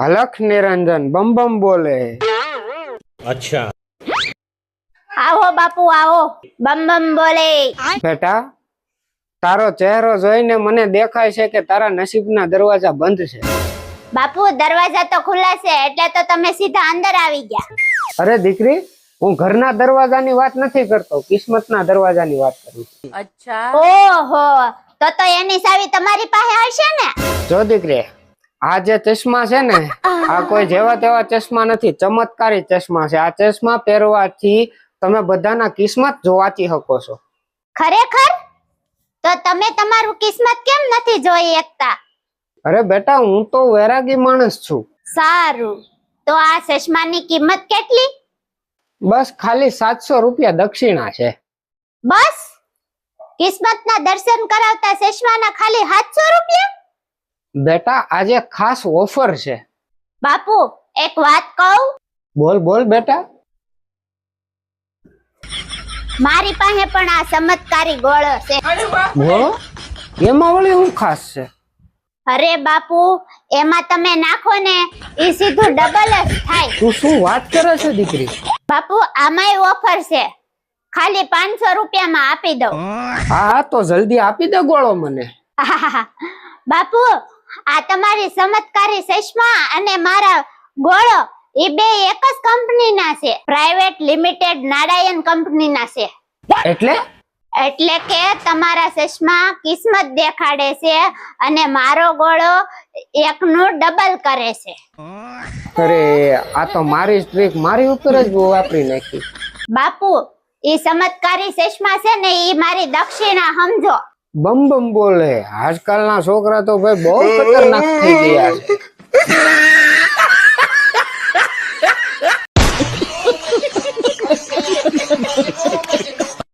હલક નિરંજન બમ બમ બોલે. अच्छा આવો બાપુ આવો, બમ બમ બોલે. બેટા, તારો ચહેરો જોઈને મને દેખાય છે કે તારા નસીબના દરવાજા બંધ છે. બાપુ દરવાજા તો ખુલ્લા છે એટલે તો તમે સીધા અંદર આવી ગયા. અરે દીકરી, હું ઘરના દરવાજાની વાત નથી કરતો, કિસ્મતના દરવાજાની વાત કરું છું. ઓહો, તો એની સાવી તમારી પાસે હશે ને? જો દીકરી, આ જે ચશ્મા છે ને, આ કોઈ જેવા તેવા ચશ્મા નથી, ચમત્કારી ચશ્મા છે. આ ચશ્મા પહેરવાથી તમે બધાના કિસ્મત જોવાતી શકો છો. ખરેખર? તો તમે તમારું કિસ્મત કેમ નથી જોઈ શકતા? અરે બેટા, હું તો વૈરાગી માણસ છું. સારું, તો આ ચશ્માની કિંમત કેટલી? બસ ખાલી 700 રૂપિયા દક્ષિણા છે. બસ? કિસ્મતના દર્શન કરાવતા ચશ્માના ખાલી 700 રૂપિયા? બેટા, આજે ખાસ ઓફર છે. બાપુ એક વાત કહું? બોલ બોલ બેટા. મારી પાસે પણ આ ચમત્કારી ગોળો છે. બોલો, એમાં વળી શું ખાસ છે? અરે બાપુ, એમાં તમે નાખો ને એ સીધું ડબલ જ થાય. તું શું વાત કરે છે દીકરી? બાપુ આમાંય ઓફર છે, ખાલી 500 રૂપિયામાં આપી દઉં. હા તો જલ્દી આપી દે ગોળો મને. બાપુ, આ તમારી ચમત્કારી ચશ્મા અને મારા ગોળો એ બે એક જ કંપનીના છે, પ્રાઇવેટ લિમિટેડ નારાયણ કંપનીના છે. એટલે કે તમારા ચશ્મા કિસ્મત દેખાડે છે અને મારો ગોળો એકનું ડબલ કરે છે. અરે આ તો મારી ટ્રીક મારી ઉપર જ વાપરી નાખી. બાપુ, ઈ ચમત્કારી ચશ્મા છે ને ઈ મારી દક્ષિણા સમજો. બમ બમ બોલે. આજકાલના છોકરા તો ભાઈ બહુ ખતરનાક થઈ ગયા છે.